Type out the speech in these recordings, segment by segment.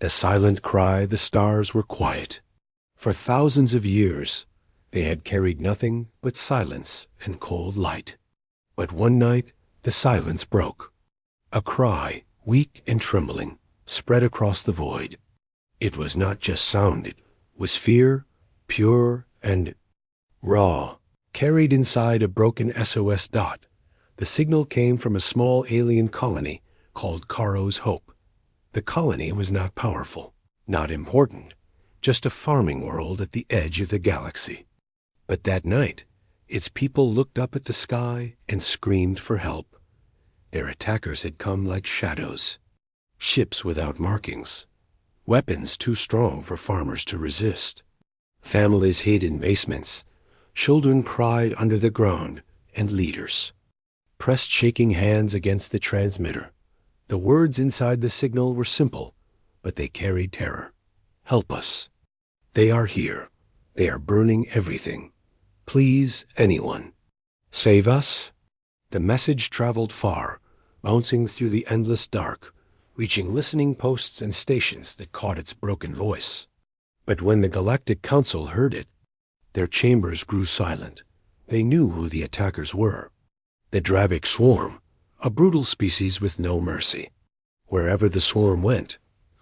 The silent cry, the stars were quiet. For thousands of years, they had carried nothing but silence and cold light. But one night, the silence broke. A cry, weak and trembling, spread across the void. It was not just sound, it was fear, pure and raw. Carried inside a broken SOS dot, the signal came from a small alien colony called Caro's Hope. The colony was not powerful, not important, just a farming world at the edge of the galaxy. But that night, its people looked up at the sky and screamed for help. Their attackers had come like shadows, ships without markings, weapons too strong for farmers to resist. Families hid in basements, children cried under the ground, and leaders pressed shaking hands against the transmitter. The words inside the signal were simple, but they carried terror. Help us. They are here. They are burning everything. Please, anyone. Save us. The message traveled far, bouncing through the endless dark, reaching listening posts and stations that caught its broken voice. But when the Galactic Council heard it, their chambers grew silent. They knew who the attackers were. The Dravik swarm, a brutal species with no mercy. Wherever the swarm went,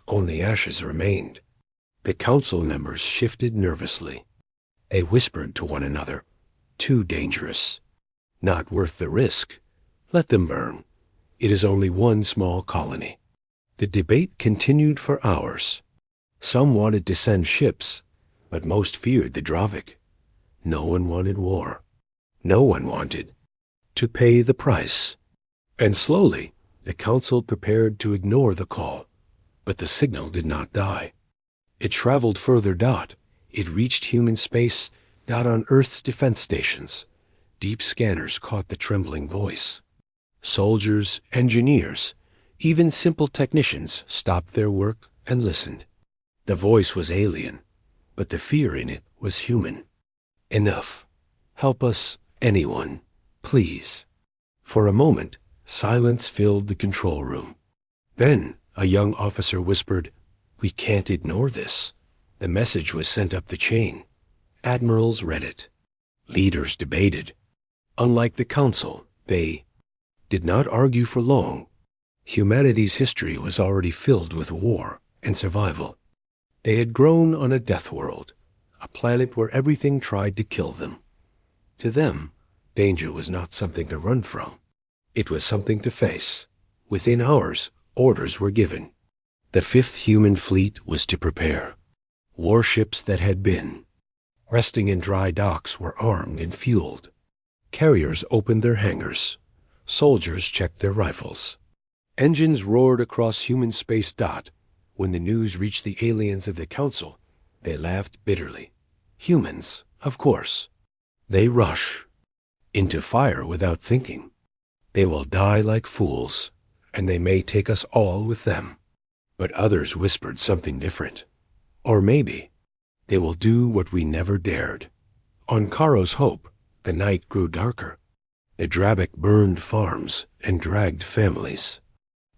only ashes remained. The council members shifted nervously. They whispered to one another, "Too dangerous. Not worth the risk. Let them burn. It is only one small colony." The debate continued for hours. Some wanted to send ships, but most feared the Dravik. No one wanted war. No one wanted to pay the price. And slowly, the council prepared to ignore the call. But the signal did not die. It traveled further. It reached human space. On Earth's defense stations, deep scanners caught the trembling voice. Soldiers, engineers, even simple technicians stopped their work and listened. The voice was alien, but the fear in it was human. Enough. Help us, anyone. Please. For a moment, silence filled the control room. Then a young officer whispered, "We can't ignore this." The message was sent up the chain. Admirals read it. Leaders debated. Unlike the council, they did not argue for long. Humanity's history was already filled with war and survival. They had grown on a death world, a planet where everything tried to kill them. To them, danger was not something to run from. It was something to face. Within hours, orders were given. The Fifth Human Fleet was to prepare. Warships that had been, resting in dry docks, were armed and fueled. Carriers opened their hangars. Soldiers checked their rifles. Engines roared across human space. When the news reached the aliens of the council, they laughed bitterly. Humans, of course. They rush into fire without thinking. They will die like fools, and they may take us all with them. But others whispered something different. Or maybe they will do what we never dared. On Caro's Hope, the night grew darker. The Dravik burned farms and dragged families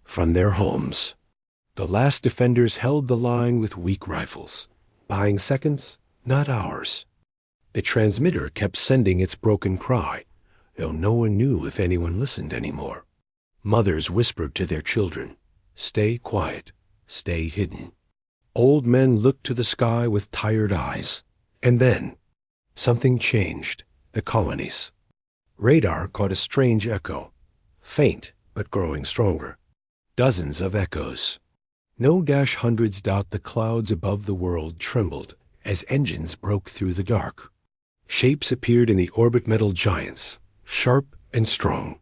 from their homes. The last defenders held the line with weak rifles, buying seconds, not hours. The transmitter kept sending its broken cry, though no one knew if anyone listened anymore. Mothers whispered to their children, "Stay quiet, stay hidden." Old men looked to the sky with tired eyes. And then, something changed. The colonies. Radar caught a strange echo, faint but growing stronger. Dozens of echoes. No -hundreds. The clouds above the world trembled as engines broke through the dark. Shapes appeared in the orbit, metal giants, sharp and strong.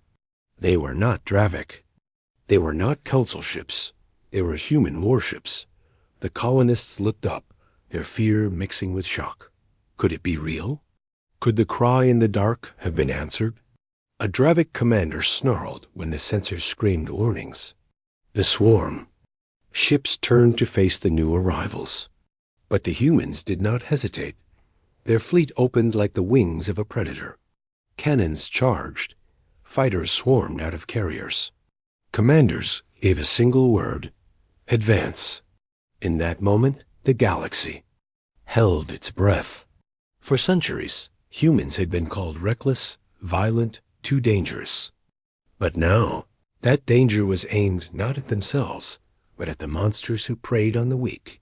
They were not Dravik. They were not council ships. They were human warships. The colonists looked up, their fear mixing with shock. Could it be real? Could the cry in the dark have been answered? A Dravik commander snarled when the sensors screamed warnings. The swarm. Ships turned to face the new arrivals. But the humans did not hesitate. Their fleet opened like the wings of a predator. Cannons charged. Fighters swarmed out of carriers. Commanders gave a single word: advance. In that moment, the galaxy held its breath. For centuries, humans had been called reckless, violent, too dangerous. But now, that danger was aimed not at themselves, but at the monsters who preyed on the weak.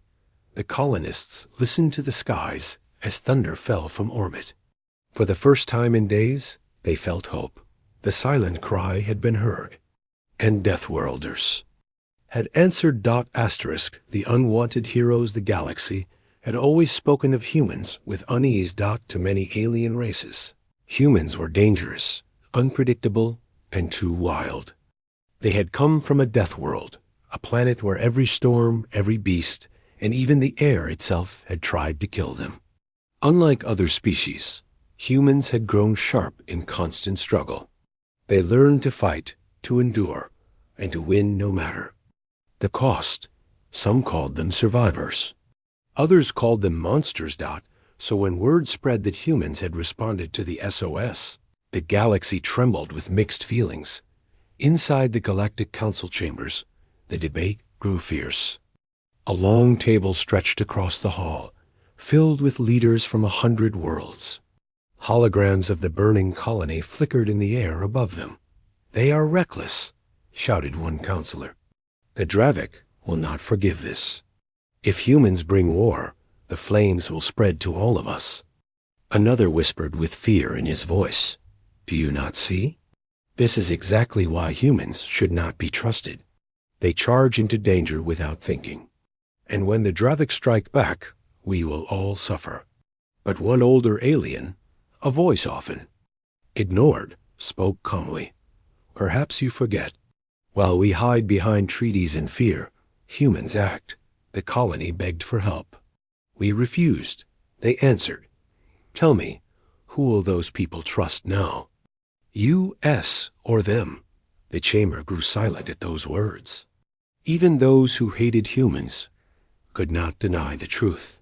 The colonists listened to the skies as thunder fell from orbit. For the first time in days, they felt hope. The silent cry had been heard. And Deathworlders had answered. The unwanted heroes the galaxy had always spoken of humans with unease. To many alien races, humans were dangerous, unpredictable, and too wild. They had come from a death world, a planet where every storm, every beast, and even the air itself had tried to kill them. Unlike other species, humans had grown sharp in constant struggle. They learned to fight, to endure, and to win no matter the cost. Some called them survivors. Others called them monsters. So when word spread that humans had responded to the SOS, the galaxy trembled with mixed feelings. Inside the Galactic Council chambers, the debate grew fierce. A long table stretched across the hall, filled with leaders from 100 worlds. Holograms of the burning colony flickered in the air above them. "They are reckless," shouted one counselor. "The Dravik will not forgive this. If humans bring war, the flames will spread to all of us." Another whispered with fear in his voice, "Do you not see? This is exactly why humans should not be trusted. They charge into danger without thinking. And when the Dravik strike back, we will all suffer." But one older alien, a voice often ignored, spoke calmly. "Perhaps you forget. While we hide behind treaties and fear, humans act." The colony begged for help. "We refused," they answered. "Tell me, who will those people trust now? US or them?" The chamber grew silent at those words. Even those who hated humans could not deny the truth.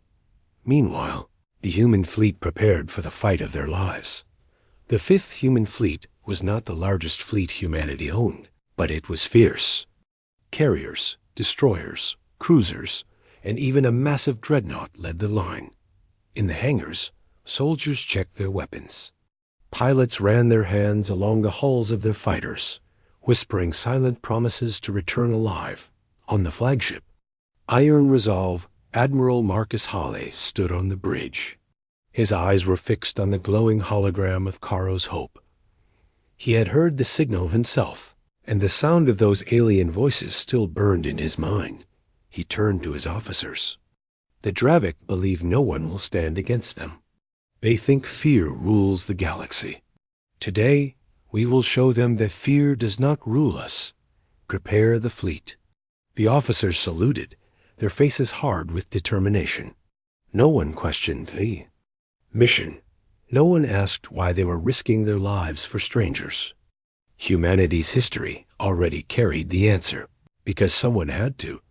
Meanwhile, the human fleet prepared for the fight of their lives. The fifth human fleet was not the largest fleet humanity owned, but it was fierce. Carriers, destroyers, cruisers, and even a massive dreadnought led the line. In the hangars, soldiers checked their weapons. Pilots ran their hands along the hulls of their fighters, whispering silent promises to return alive. On the flagship, Iron Resolve, Admiral Marcus Hale stood on the bridge. His eyes were fixed on the glowing hologram of Caro's hope. He had heard the signal himself, and the sound of those alien voices still burned in his mind. He turned to his officers. "The Dravik believe no one will stand against them. They think fear rules the galaxy. Today, we will show them that fear does not rule us. Prepare the fleet." The officers saluted, their faces hard with determination. No one questioned the mission. No one asked why they were risking their lives for strangers. Humanity's history already carried the answer, because someone had to.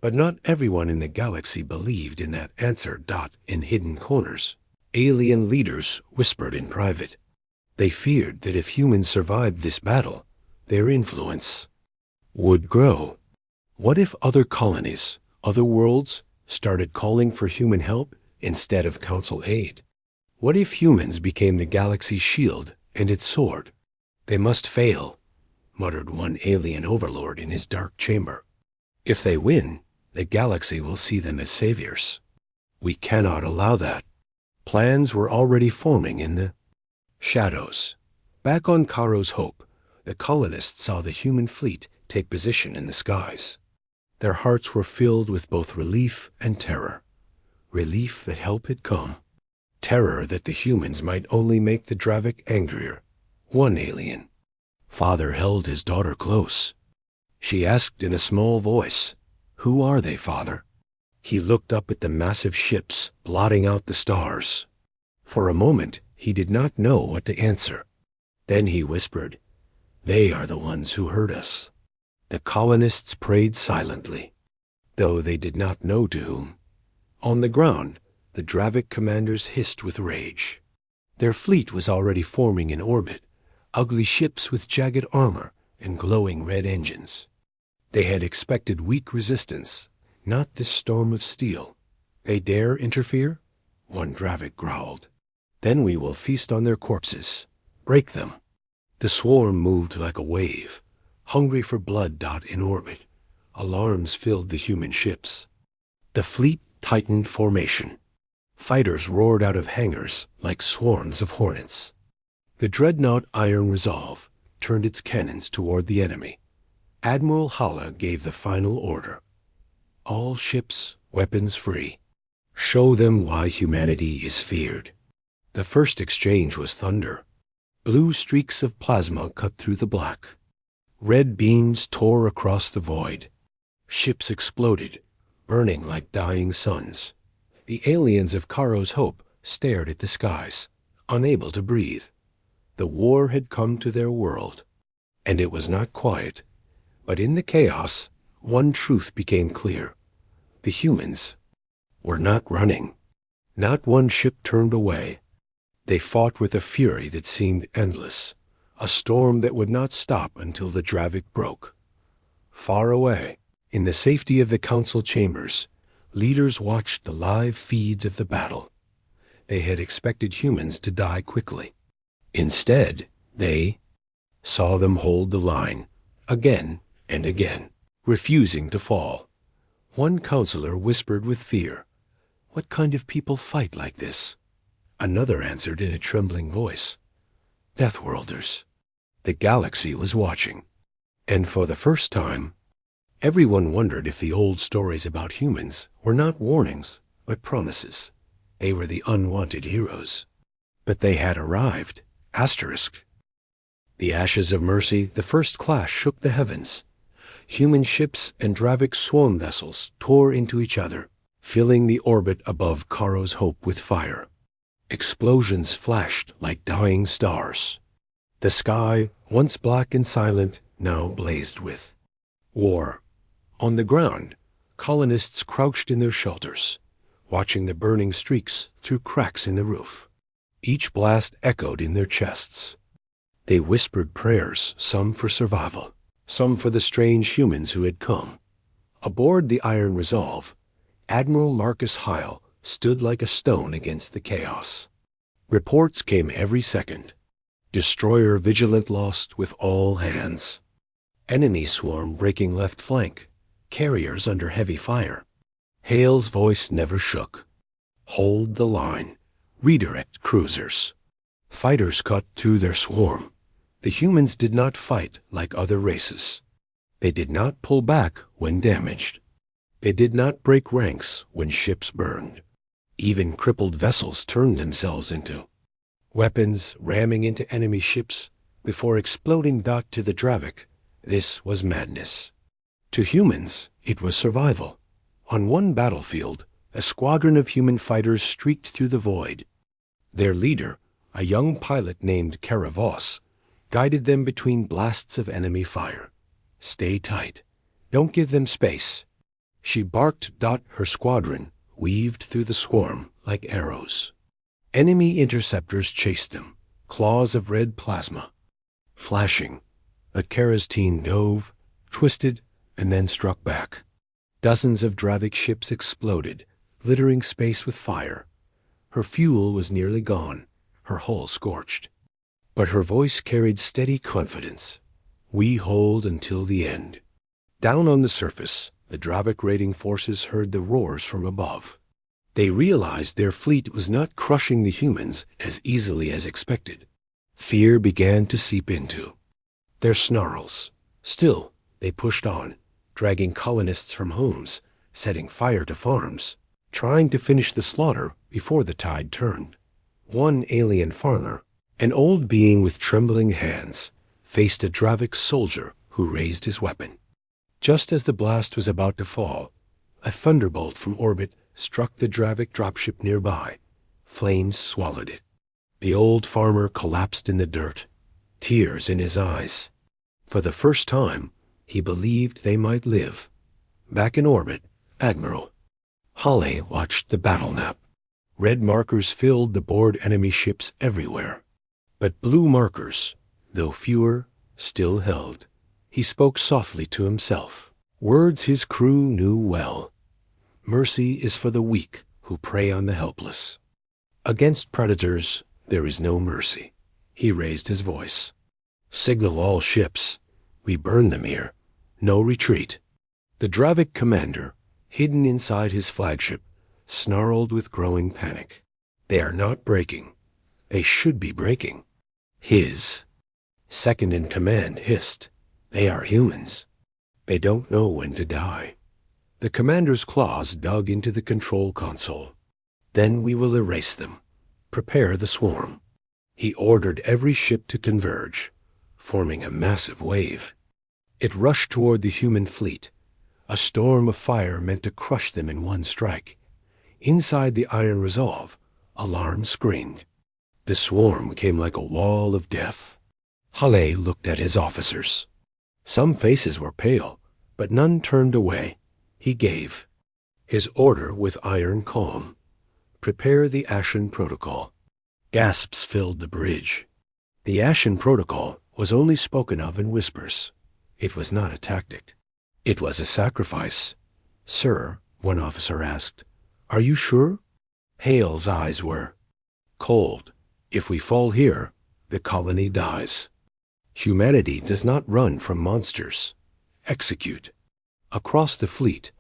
But not everyone in the galaxy believed in that answer. In hidden corners, alien leaders whispered in private. They feared that if humans survived this battle, their influence would grow. What if other colonies, other worlds, started calling for human help instead of council aid? What if humans became the galaxy's shield and its sword? "They must fail," muttered one alien overlord in his dark chamber. "If they win, the galaxy will see them as saviors. We cannot allow that." Plans were already forming in the shadows. Back on Caro's Hope, the colonists saw the human fleet take position in the skies. Their hearts were filled with both relief and terror. Relief that help had come. Terror that the humans might only make the Dravik angrier. One alien, father, held his daughter close. She asked in a small voice, "Who are they, father?" He looked up at the massive ships blotting out the stars. For a moment, he did not know what to answer. Then he whispered, "They are the ones who hurt us." The colonists prayed silently, though they did not know to whom. On the ground, the Dravik commanders hissed with rage. Their fleet was already forming in orbit, ugly ships with jagged armor and glowing red engines. They had expected weak resistance. Not this storm of steel. They dare interfere? One Dravik growled. Then we will feast on their corpses. Break them. The swarm moved like a wave, hungry for blood. In orbit, alarms filled the human ships. The fleet tightened formation. Fighters roared out of hangars like swarms of hornets. The dreadnought Iron Resolve turned its cannons toward the enemy. Admiral Hala gave the final order. All ships, weapons free. Show them why humanity is feared. The first exchange was thunder. Blue streaks of plasma cut through the black. Red beams tore across the void. Ships exploded, burning like dying suns. The aliens of Karo's Hope stared at the skies, unable to breathe. The war had come to their world, and it was not quiet. But in the chaos, one truth became clear. The humans were not running. Not one ship turned away. They fought with a fury that seemed endless, a storm that would not stop until the Dravik broke. Far away, in the safety of the council chambers, leaders watched the live feeds of the battle. They had expected humans to die quickly. Instead, they saw them hold the line, again and again, refusing to fall. One counselor whispered with fear, "What kind of people fight like this?" Another answered in a trembling voice, "Deathworlders." The galaxy was watching, and for the first time, everyone wondered if the old stories about humans were not warnings, but promises. They were the unwanted heroes. But they had arrived. Asterisk. The ashes of mercy, the first clash shook the heavens. Human ships and Dravik swarm vessels tore into each other, filling the orbit above Karo's Hope with fire. Explosions flashed like dying stars. The sky, once black and silent, now blazed with war. On the ground, colonists crouched in their shelters, watching the burning streaks through cracks in the roof. Each blast echoed in their chests. They whispered prayers, some for survival, some for the strange humans who had come. Aboard the Iron Resolve, Admiral Marcus Heil stood like a stone against the chaos. Reports came every second. Destroyer Vigilant lost with all hands. Enemy swarm breaking left flank. Carriers under heavy fire. Hale's voice never shook. Hold the line. Redirect cruisers. Fighters cut through their swarm. The humans did not fight like other races. They did not pull back when damaged. They did not break ranks when ships burned. Even crippled vessels turned themselves into weapons, ramming into enemy ships before exploding. To the Dravik, this was madness. To humans, it was survival. On one battlefield, a squadron of human fighters streaked through the void. Their leader, a young pilot named Karavos, guided them between blasts of enemy fire. "Stay tight. Don't give them space." She barked. Her squadron weaved through the swarm like arrows. Enemy interceptors chased them, claws of red plasma, flashing. But Kara's team dove, twisted, and then struck back. Dozens of Dravik ships exploded, littering space with fire. Her fuel was nearly gone, her hull scorched. But her voice carried steady confidence. "We hold until the end." Down on the surface, the Dravik raiding forces heard the roars from above. They realized their fleet was not crushing the humans as easily as expected. Fear began to seep into their snarls. Still, they pushed on, dragging colonists from homes, setting fire to farms, trying to finish the slaughter before the tide turned. One alien farmer, an old being with trembling hands, faced a Dravik soldier who raised his weapon. Just as the blast was about to fall, a thunderbolt from orbit struck the Dravik dropship nearby. Flames swallowed it. The old farmer collapsed in the dirt, tears in his eyes. For the first time, he believed they might live. Back in orbit, Admiral Holly watched the battle map. Red markers filled the board enemy ships everywhere. But blue markers, though fewer, still held. He spoke softly to himself, words his crew knew well. Mercy is for the weak who prey on the helpless. Against predators, there is no mercy. He raised his voice. Signal all ships. We burn them here. No retreat. The Dravik commander, hidden inside his flagship, snarled with growing panic. They are not breaking. They should be breaking. His second in command hissed. They are humans. They don't know when to die. The commander's claws dug into the control console. Then we will erase them. Prepare the swarm. He ordered every ship to converge, forming a massive wave. It rushed toward the human fleet. A storm of fire meant to crush them in one strike. Inside the Iron Resolve, alarm screamed. The swarm came like a wall of death. Hale looked at his officers. Some faces were pale, but none turned away. He gave his order with iron calm. Prepare the Ashen Protocol. Gasps filled the bridge. The Ashen Protocol was only spoken of in whispers. It was not a tactic. It was a sacrifice. Sir, one officer asked, are you sure? Hale's eyes were cold. If we fall here, the colony dies. Humanity does not run from monsters. Execute. Across the fleet,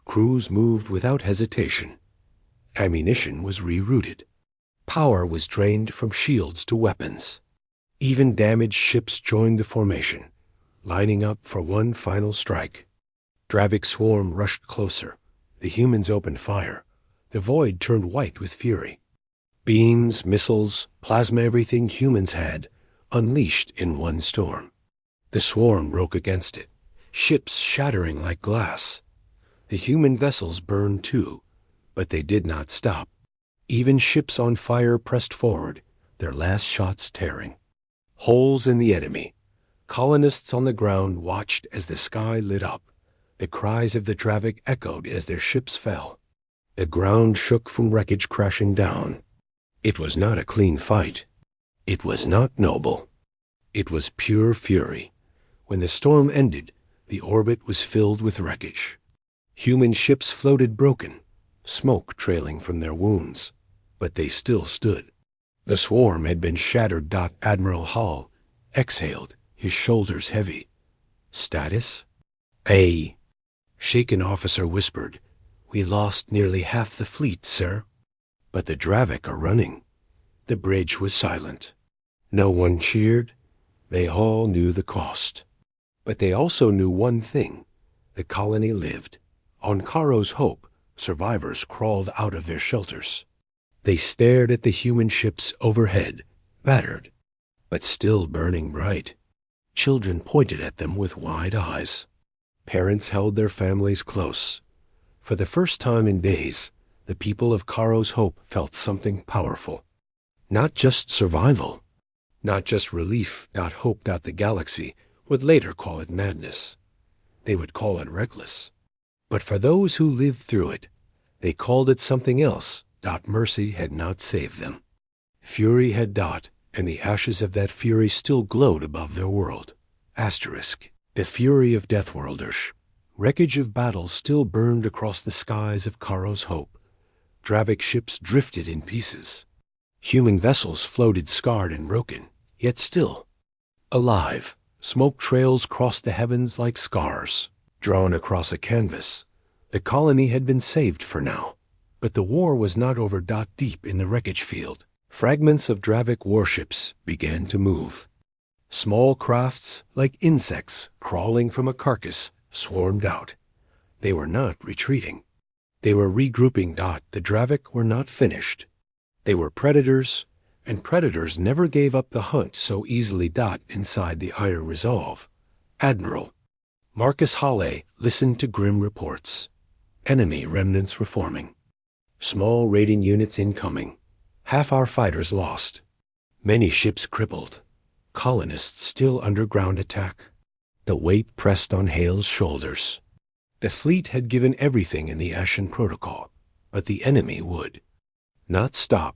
crews moved without hesitation. Ammunition was rerouted. Power was drained from shields to weapons. Even damaged ships joined the formation, lining up for one final strike. Dravik's swarm rushed closer. The humans opened fire. The void turned white with fury. Beams, missiles, plasma, everything humans had, unleashed in one storm. The swarm broke against it, ships shattering like glass. The human vessels burned too, but they did not stop. Even ships on fire pressed forward, their last shots tearing. Holes in the enemy. Colonists on the ground watched as the sky lit up. The cries of the Dravik echoed as their ships fell. The ground shook from wreckage crashing down. It was not a clean fight. It was not noble. It was pure fury. When the storm ended, the orbit was filled with wreckage. Human ships floated broken, smoke trailing from their wounds, but they still stood. The swarm had been shattered. Admiral Hall exhaled, his shoulders heavy. Status? A shaken officer whispered, we lost nearly half the fleet, sir. But the Dravik are running. The bridge was silent. No one cheered. They all knew the cost. But they also knew one thing. The colony lived. On Caro's Hope, survivors crawled out of their shelters. They stared at the human ships overhead, battered, but still burning bright. Children pointed at them with wide eyes. Parents held their families close. For the first time in days, the people of Caro's Hope felt something powerful. Not just survival, not just relief. Hope. The galaxy would later call it madness. They would call it reckless. But for those who lived through it, they called it something else. Mercy had not saved them. Fury had. And the ashes of that fury still glowed above their world. Asterisk. The fury of Deathworlders. Wreckage of battles still burned across the skies of Caro's Hope. Dravik ships drifted in pieces. Human vessels floated scarred and broken, yet still alive. Smoke trails crossed the heavens like scars, drawn across a canvas. The colony had been saved for now, but the war was not over. Deep in the wreckage field, fragments of Dravik warships began to move. Small crafts, like insects crawling from a carcass, swarmed out. They were not retreating. They were regrouping. The Dravik were not finished. They were predators, and predators never gave up the hunt so easily. Inside the Iron Resolve, Admiral Marcus Hale listened to grim reports. Enemy remnants were forming. Small raiding units incoming. Half our fighters lost. Many ships crippled. Colonists still under ground attack. The weight pressed on Hale's shoulders. The fleet had given everything in the Ashen Protocol, but the enemy would not stop.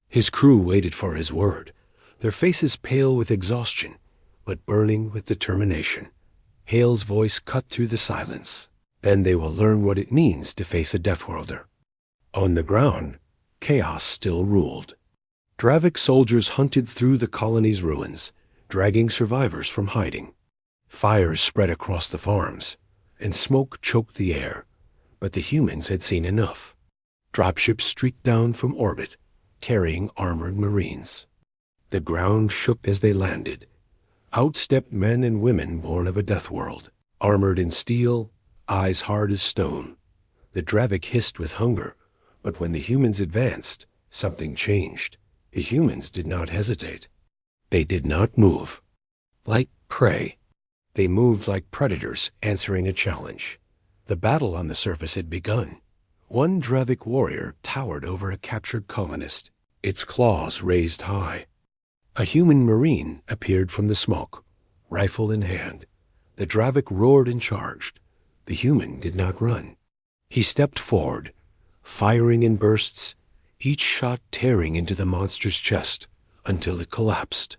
His crew waited for his word, their faces pale with exhaustion, but burning with determination. Hale's voice cut through the silence. Then they will learn what it means to face a Deathworlder. On the ground, chaos still ruled. Dravik soldiers hunted through the colony's ruins, dragging survivors from hiding. Fires spread across the farms, and smoke choked the air, but the humans had seen enough. Dropships streaked down from orbit, carrying armored marines. The ground shook as they landed. Out stepped men and women born of a death world, armored in steel, eyes hard as stone. The Dravik hissed with hunger, but when the humans advanced, something changed. The humans did not hesitate. They did not move. Like prey. They moved like predators answering a challenge. The battle on the surface had begun. One Dravik warrior towered over a captured colonist, its claws raised high. A human marine appeared from the smoke, rifle in hand. The Dravik roared and charged. The human did not run. He stepped forward, firing in bursts, each shot tearing into the monster's chest until it collapsed.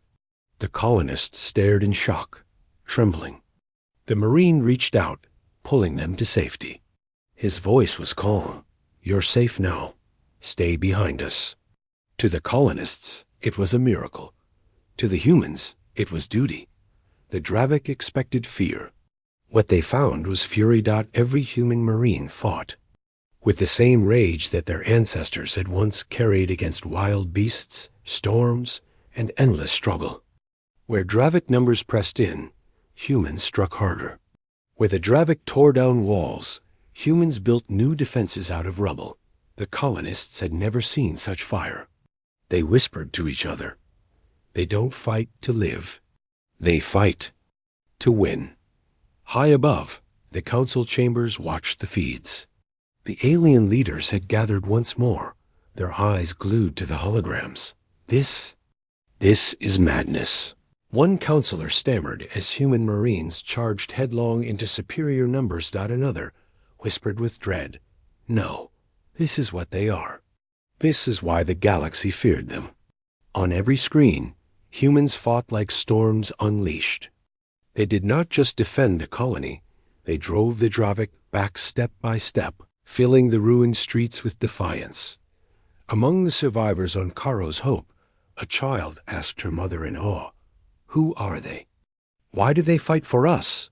The colonist stared in shock, trembling. The marine reached out, pulling them to safety. His voice was calm. "You're safe now. Stay behind us." To the colonists, it was a miracle. To the humans, it was duty. The Dravik expected fear. What they found was fury. Every human marine fought with the same rage that their ancestors had once carried against wild beasts, storms, and endless struggle. Where Dravik numbers pressed in, humans struck harder. Where the Dravik tore down walls, humans built new defenses out of rubble. The colonists had never seen such fire. They whispered to each other. They don't fight to live. They fight to win. High above, the council chambers watched the feeds. The alien leaders had gathered once more, their eyes glued to the holograms. This is madness. One counselor stammered as human marines charged headlong into superior numbers. Another whispered with dread, "No, this is what they are. This is why the galaxy feared them." On every screen, humans fought like storms unleashed. They did not just defend the colony, they drove the Dravik back step by step, filling the ruined streets with defiance. Among the survivors on Caro's Hope, a child asked her mother in awe, "Who are they? Why do they fight for us?"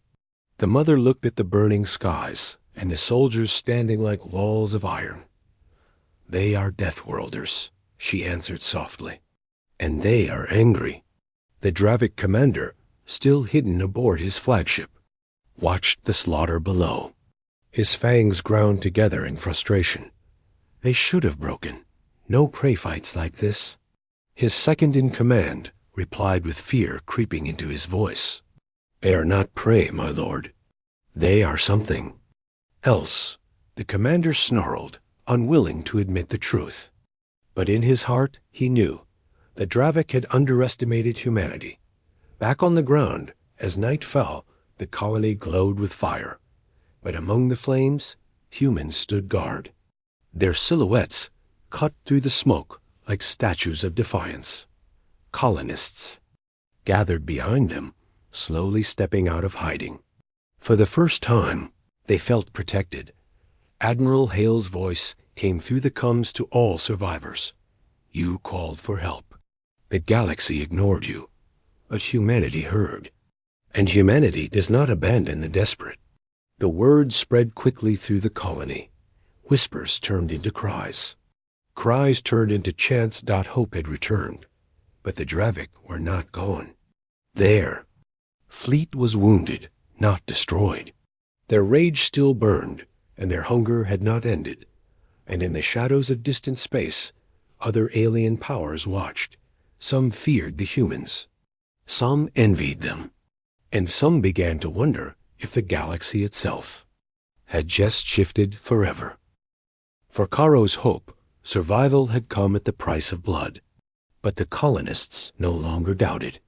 The mother looked at the burning skies and the soldiers standing like walls of iron. "They are Deathworlders," she answered softly. "And they are angry." The Dravik commander, still hidden aboard his flagship, watched the slaughter below. His fangs ground together in frustration. They should have broken. No prey fights like this. His second in command replied with fear creeping into his voice. "They are not prey, my lord. They are something else." The commander snarled, unwilling to admit the truth. But in his heart, he knew. The Dravik had underestimated humanity. Back on the ground, as night fell, the colony glowed with fire. But among the flames, humans stood guard. Their silhouettes cut through the smoke like statues of defiance. Colonists gathered behind them, slowly stepping out of hiding. For the first time, they felt protected. Admiral Hale's voice came through the comms to all survivors. "You called for help. The galaxy ignored you, but humanity heard. And humanity does not abandon the desperate." The word spread quickly through the colony. Whispers turned into cries. Cries turned into chants. Hope had returned. But the Dravik were not gone. Their fleet was wounded, not destroyed. Their rage still burned, and their hunger had not ended. And in the shadows of distant space, other alien powers watched. Some feared the humans. Some envied them. And some began to wonder if the galaxy itself had just shifted forever. For Caro's Hope, survival had come at the price of blood. But the colonists no longer doubted.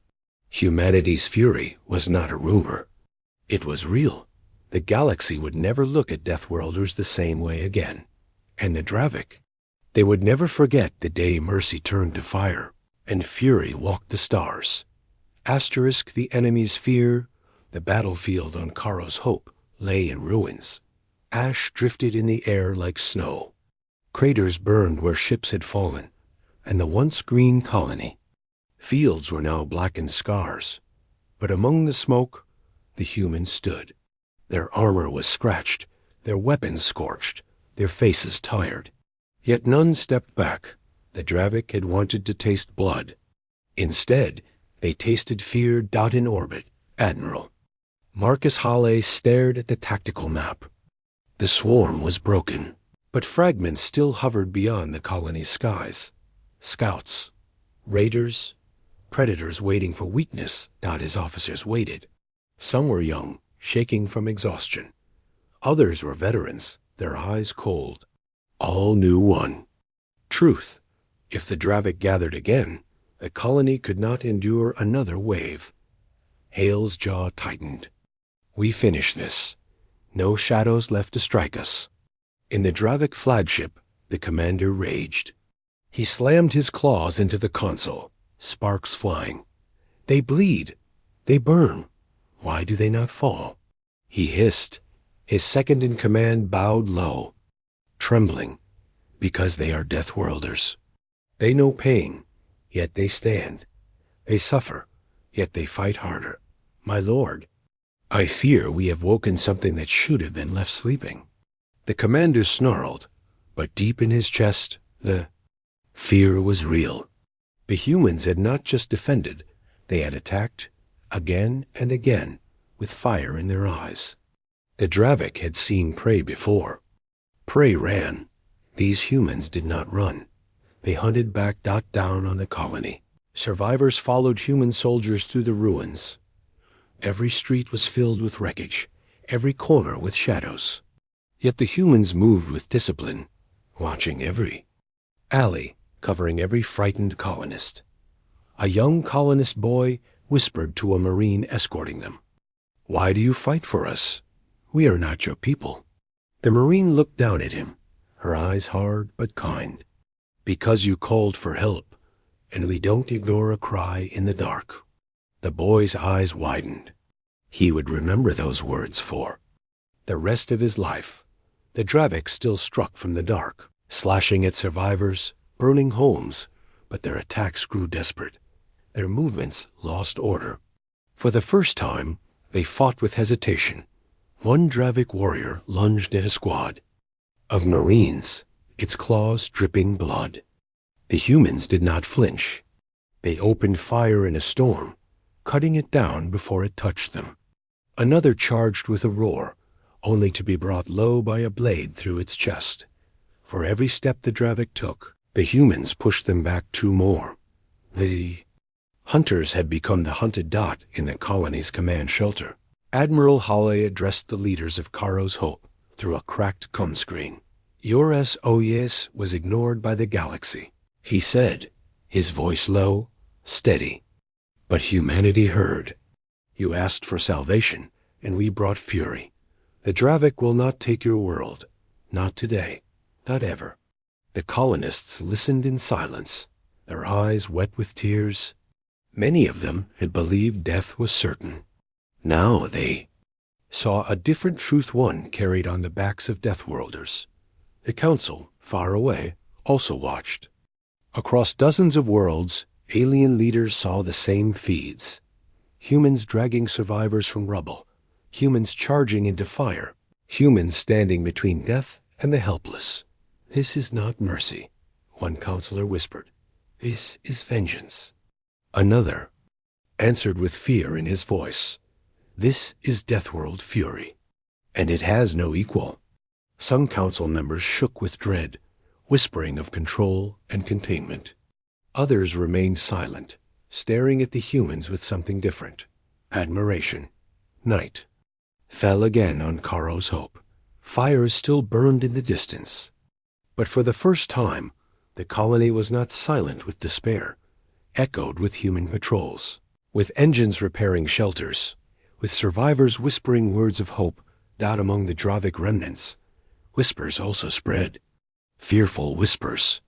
Humanity's fury was not a rumor. It was real. The galaxy would never look at Deathworlders the same way again. And the Dravik, they would never forget the day mercy turned to fire and fury walked the stars. Asterisk the enemy's fear, the battlefield on Caro's Hope lay in ruins. Ash drifted in the air like snow. Craters burned where ships had fallen, and the once green colony. Fields were now blackened scars, but among the smoke, the humans stood. Their armor was scratched, their weapons scorched, their faces tired. Yet none stepped back. The Dravik had wanted to taste blood. Instead, they tasted fear. In orbit, Admiral Marcus Halley stared at the tactical map. The swarm was broken, but fragments still hovered beyond the colony's skies. Scouts, raiders, predators waiting for weakness. His officers waited. Some were young, shaking from exhaustion. Others were veterans, their eyes cold. All knew one truth. If the Dravik gathered again, the colony could not endure another wave. Hale's jaw tightened. We finish this. No shadows left to strike us. In the Dravik flagship, the commander raged. He slammed his claws into the console, sparks flying. They bleed. They burn. Why do they not fall? He hissed. His second-in-command bowed low, trembling, because they are Deathworlders. They know pain, yet they stand. They suffer, yet they fight harder. My lord, I fear we have woken something that should have been left sleeping. The commander snarled, but deep in his chest, the fear was real. The humans had not just defended, they had attacked, again and again, with fire in their eyes. The Dravik had seen prey before. Prey ran. These humans did not run. They hunted back. Down on the colony. Survivors followed human soldiers through the ruins. Every street was filled with wreckage, every corner with shadows. Yet the humans moved with discipline, watching every alley, covering every frightened colonist. A young colonist boy whispered to a Marine escorting them, "Why do you fight for us? We are not your people." The Marine looked down at him, her eyes hard but kind. "Because you called for help, and we don't ignore a cry in the dark." The boy's eyes widened. He would remember those words for the rest of his life. The Dravik still struck from the dark, slashing at survivors, burning homes, but their attacks grew desperate. Their movements lost order. For the first time, they fought with hesitation. One Dravik warrior lunged at a squad of Marines, its claws dripping blood. The humans did not flinch. They opened fire in a storm, cutting it down before it touched them. Another charged with a roar, only to be brought low by a blade through its chest. For every step the Dravik took, the humans pushed them back two more. The hunters had become the hunted dot in the colony's command shelter. Admiral Halley addressed the leaders of Caro's Hope through a cracked cum screen. Your SOS was ignored by the galaxy, he said, his voice low, steady. But humanity heard. You asked for salvation, and we brought fury. The Dravik will not take your world. Not today. Not ever. The colonists listened in silence, their eyes wet with tears. Many of them had believed death was certain. Now they saw a different truth, one carried on the backs of Deathworlders. The Council, far away, also watched. Across dozens of worlds, alien leaders saw the same feeds. Humans dragging survivors from rubble, humans charging into fire, humans standing between death and the helpless. This is not mercy, one counselor whispered. This is vengeance. Another answered with fear in his voice. This is Deathworld fury, and it has no equal. Some council members shook with dread, whispering of control and containment. Others remained silent, staring at the humans with something different. Admiration. Night fell again on Caro's Hope. Fires still burned in the distance. But for the first time, the colony was not silent with despair, echoed with human patrols, with engines repairing shelters, with survivors whispering words of hope out among the Dravik remnants. Whispers also spread. Fearful whispers.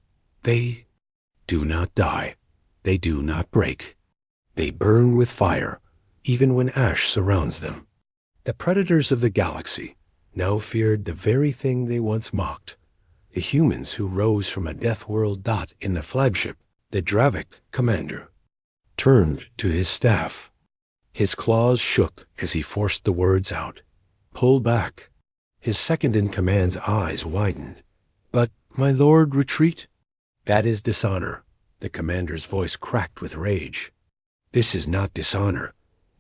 They do not die. They do not break. They burn with fire, even when ash surrounds them. The predators of the galaxy, now feared the very thing they once mocked. The humans who rose from a death world dot in the flagship, the Dravik commander, turned to his staff. His claws shook as he forced the words out. Pull back. His second-in-command's eyes widened. But, my lord, retreat? That is dishonor. The commander's voice cracked with rage. This is not dishonor.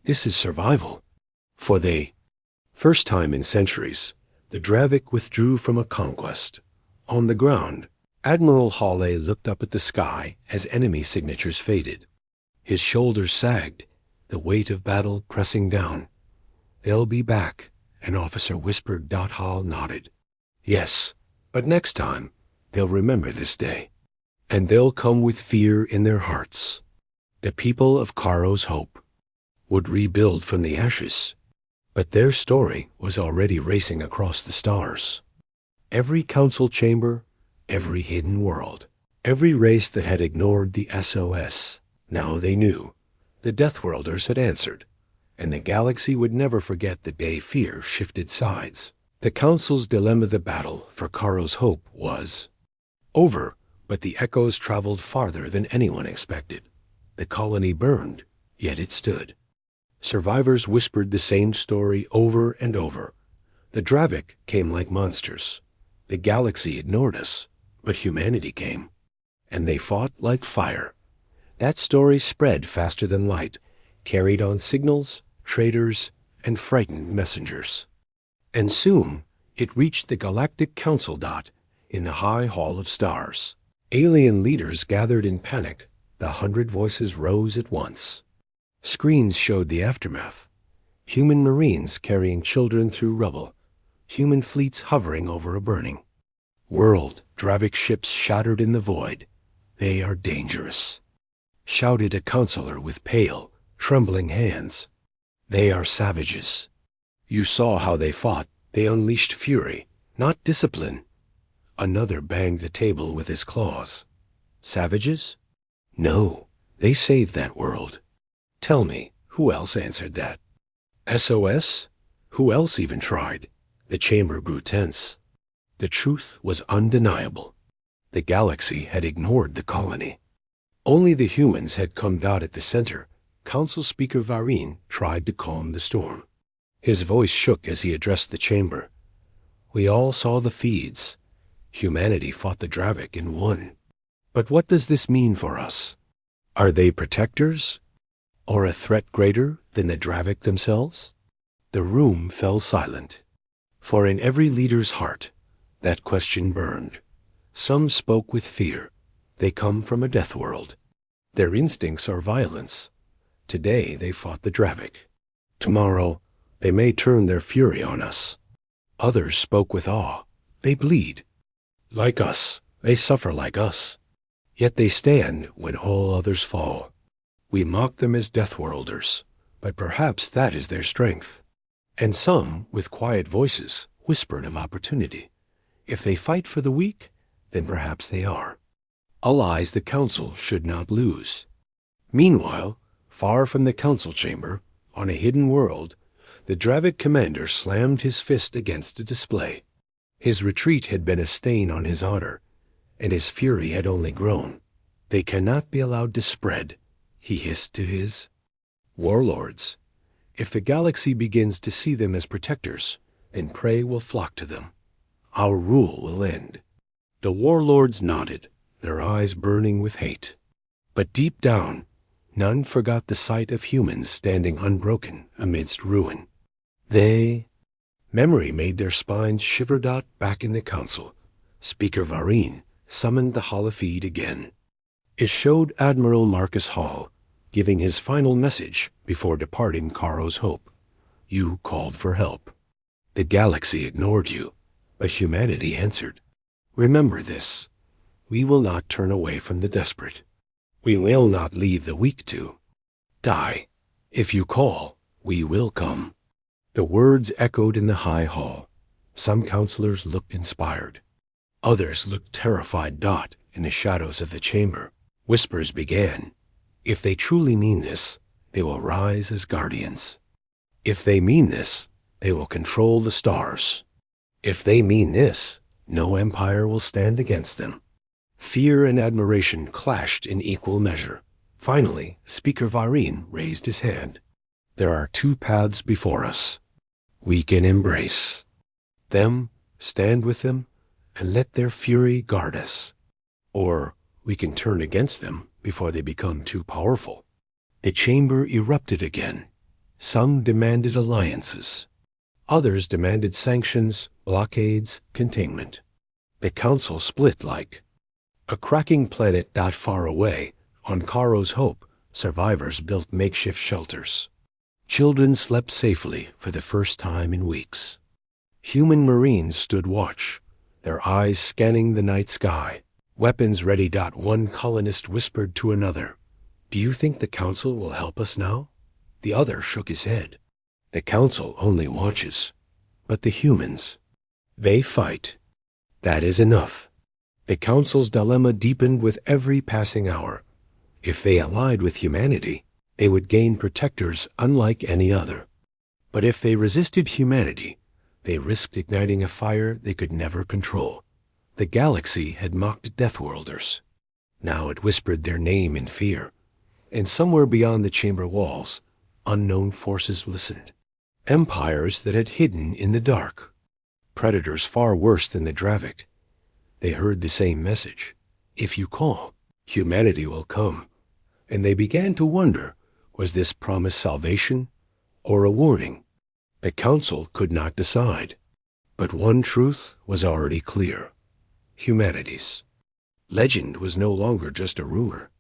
This is survival. For the first time in centuries, the Dravik withdrew from a conquest. On the ground, Admiral Hawley looked up at the sky as enemy signatures faded. His shoulders sagged, the weight of battle pressing down. They'll be back, an officer whispered. Hall nodded. Yes, but next time, they'll remember this day. And they'll come with fear in their hearts. The people of Caro's Hope would rebuild from the ashes. But their story was already racing across the stars. Every council chamber, every hidden world, every race that had ignored the SOS, now they knew. The Deathworlders had answered, and the galaxy would never forget the day fear shifted sides. The council's dilemma, the battle for Caro's Hope, was over, but the echoes traveled farther than anyone expected. The colony burned, yet it stood. Survivors whispered the same story over and over. The Dravik came like monsters. The galaxy ignored us, but humanity came. And they fought like fire. That story spread faster than light, carried on signals, traders, and frightened messengers. And soon it reached the Galactic Council dot in the High Hall of Stars. Alien leaders gathered in panic. The 100 voices rose at once. Screens showed the aftermath. Human marines carrying children through rubble. Human fleets hovering over a burning world. Dravik ships shattered in the void. They are dangerous, shouted a counselor with pale, trembling hands. They are savages. You saw how they fought. They unleashed fury, not discipline. Another banged the table with his claws. Savages? No, they saved that world. Tell me, who else answered that? SOS? Who else even tried? The chamber grew tense. The truth was undeniable. The galaxy had ignored the colony. Only the humans had come out at the center. Council Speaker Varin tried to calm the storm. His voice shook as he addressed the chamber. We all saw the feeds. Humanity fought the Dravik and won. But what does this mean for us? Are they protectors? Or a threat greater than the Dravik themselves? The room fell silent. For in every leader's heart, that question burned. Some spoke with fear. They come from a death world. Their instincts are violence. Today they fought the Dravik. Tomorrow they may turn their fury on us. Others spoke with awe. They bleed. Like us, they suffer like us. Yet they stand when all others fall. We mock them as deathworlders, but perhaps that is their strength. And some, with quiet voices, whispered of opportunity. If they fight for the weak, then perhaps they are. Allies the council should not lose. Meanwhile, far from the council chamber, on a hidden world, the Dravik commander slammed his fist against a display. His retreat had been a stain on his honor, and his fury had only grown. They cannot be allowed to spread, he hissed to his warlords. If the galaxy begins to see them as protectors, then prey will flock to them. Our rule will end. The warlords nodded, their eyes burning with hate. But deep down, none forgot the sight of humans standing unbroken amidst ruin. Memory made their spines shiver. Back in the council, Speaker Varin summoned the holofeed again. It showed Admiral Marcus Hall giving his final message before departing Caro's Hope. You called for help. The galaxy ignored you, but humanity answered. Remember this. We will not turn away from the desperate. We will not leave the weak to die. If you call, we will come. The words echoed in the high hall. Some counselors looked inspired. Others looked terrified. In the shadows of the chamber, whispers began. If they truly mean this, they will rise as guardians. If they mean this, they will control the stars. If they mean this, no empire will stand against them. Fear and admiration clashed in equal measure. Finally, Speaker Varine raised his hand. There are two paths before us. We can embrace them, stand with them, and let their fury guard us. Or we can turn against them before they become too powerful. The chamber erupted again. Some demanded alliances. Others demanded sanctions, blockades, containment. The council split like a cracking planet not far away. On Caro's Hope, survivors built makeshift shelters. Children slept safely for the first time in weeks. Human Marines stood watch, their eyes scanning the night sky. Weapons ready. One colonist whispered to another, "Do you think the council will help us now?" The other shook his head. The council only watches, but the humans, they fight. That is enough. The council's dilemma deepened with every passing hour. If they allied with humanity, they would gain protectors unlike any other. But if they resisted humanity, they risked igniting a fire they could never control. The galaxy had mocked Deathworlders. Now it whispered their name in fear. And somewhere beyond the chamber walls, unknown forces listened. Empires that had hidden in the dark. Predators far worse than the Dravik. They heard the same message. If you call, humanity will come. And they began to wonder, was this promise salvation or a warning? The council could not decide. But one truth was already clear. Humanity's legend was no longer just a rumor.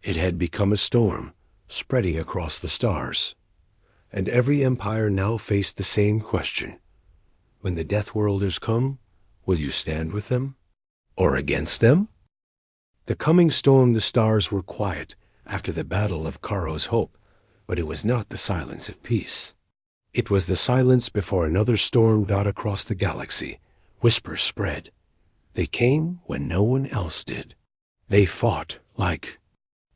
It had become a storm, spreading across the stars. And every empire now faced the same question. When the Deathworlders come, will you stand with them? Or against them? The coming storm, the stars were quiet after the battle of Caro's Hope, but it was not the silence of peace. It was the silence before another storm across the galaxy. Whispers spread. They came when no one else did. They fought like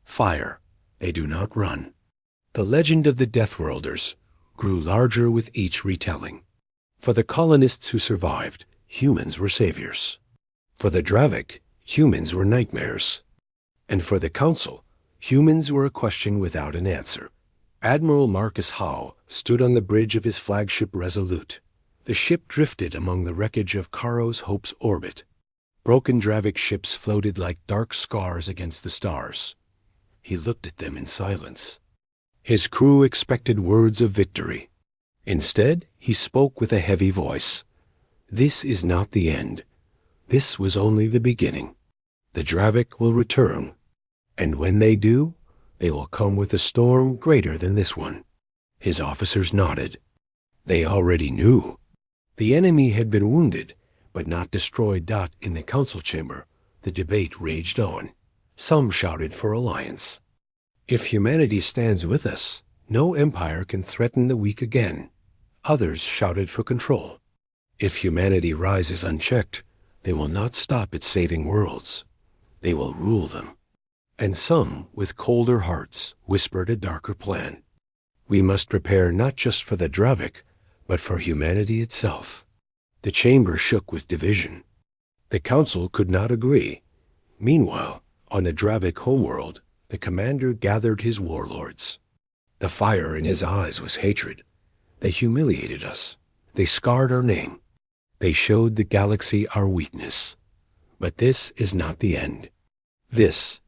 fire. They do not run. The legend of the Deathworlders grew larger with each retelling. For the colonists who survived, humans were saviors. For the Dravik, humans were nightmares. And for the Council, humans were a question without an answer. Admiral Marcus Howe stood on the bridge of his flagship Resolute. The ship drifted among the wreckage of Caro's Hope's orbit. Broken Dravik ships floated like dark scars against the stars. He looked at them in silence. His crew expected words of victory. Instead, he spoke with a heavy voice. This is not the end. This was only the beginning. The Dravik will return. And when they do, they will come with a storm greater than this one. His officers nodded. They already knew. The enemy had been wounded, but not destroyed. In the council chamber, the debate raged on. Some shouted for alliance. If humanity stands with us, no empire can threaten the weak again. Others shouted for control. If humanity rises unchecked, they will not stop at saving worlds. They will rule them. And some, with colder hearts, whispered a darker plan. We must prepare not just for the Dravik, but for humanity itself. The chamber shook with division. The council could not agree. Meanwhile, on the Dravik homeworld, the commander gathered his warlords. The fire in his eyes was hatred. They humiliated us. They scarred our name. They showed the galaxy our weakness. But this is not the end. This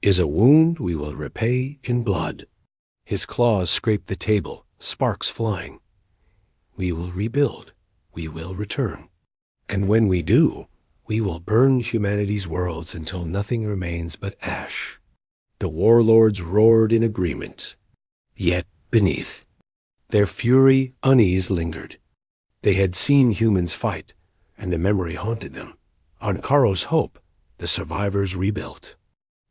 is a wound we will repay in blood. His claws scraped the table, sparks flying. We will rebuild. We will return. And when we do, we will burn humanity's worlds until nothing remains but ash. The warlords roared in agreement. Yet beneath their fury, unease lingered. They had seen humans fight, and the memory haunted them. On Caro's Hope, the survivors rebuilt.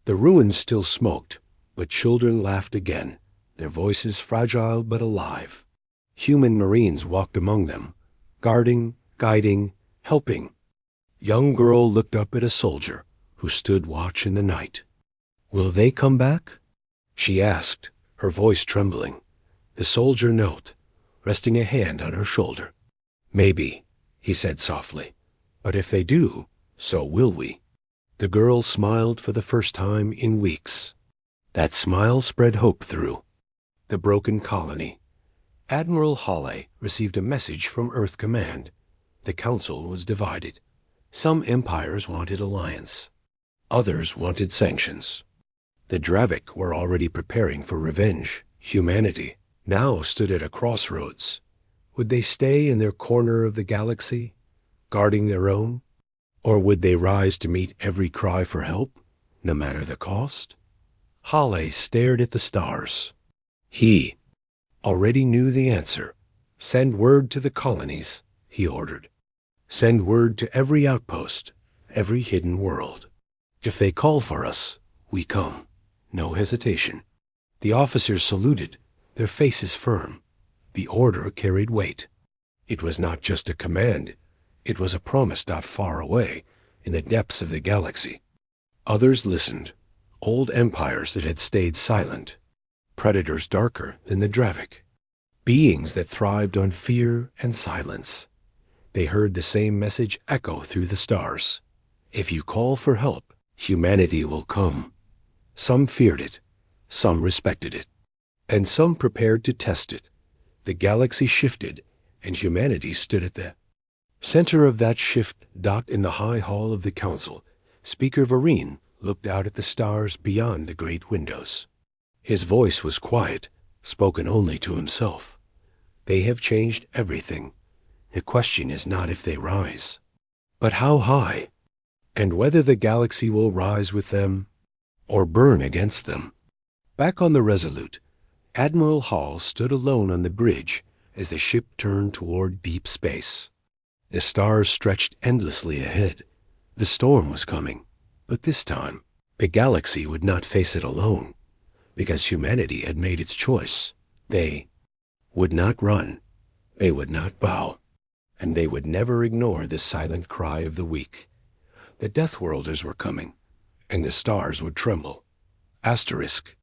The ruins still smoked, but children laughed again, their voices fragile but alive. Human Marines walked among them, guarding, guiding, helping. Young girl looked up at a soldier who stood watch in the night. Will they come back? She asked, her voice trembling. The soldier knelt, resting a hand on her shoulder. Maybe, he said softly. "But if they do, so will we." The girl smiled for the first time in weeks. That smile spread hope through the broken colony. Admiral Hawley received a message from Earth Command. The Council was divided. Some empires wanted alliance. Others wanted sanctions. The Dravik were already preparing for revenge. Humanity now stood at a crossroads. Would they stay in their corner of the galaxy, guarding their own? Or would they rise to meet every cry for help, no matter the cost? Hawley stared at the stars. He already knew the answer. "Send word to the colonies," he ordered. "Send word to every outpost, every hidden world. If they call for us, we come." No hesitation. The officers saluted, their faces firm. The order carried weight. It was not just a command. It was a promise not far away, in the depths of the galaxy. Others listened, old empires that had stayed silent, predators darker than the Dravik, beings that thrived on fear and silence. They heard the same message echo through the stars. If you call for help, humanity will come. Some feared it, some respected it, and some prepared to test it. The galaxy shifted, and humanity stood at the center of that shift. In the high hall of the council, Speaker Vareen looked out at the stars beyond the great windows. His voice was quiet, spoken only to himself. They have changed everything. The question is not if they rise, but how high, and whether the galaxy will rise with them or burn against them. Back on the Resolute, Admiral Hall stood alone on the bridge as the ship turned toward deep space. The stars stretched endlessly ahead. The storm was coming, but this time, the galaxy would not face it alone, because humanity had made its choice. They would not run, they would not bow, and they would never ignore the silent cry of the weak. The Deathworlders were coming, and the stars would tremble. Asterisk,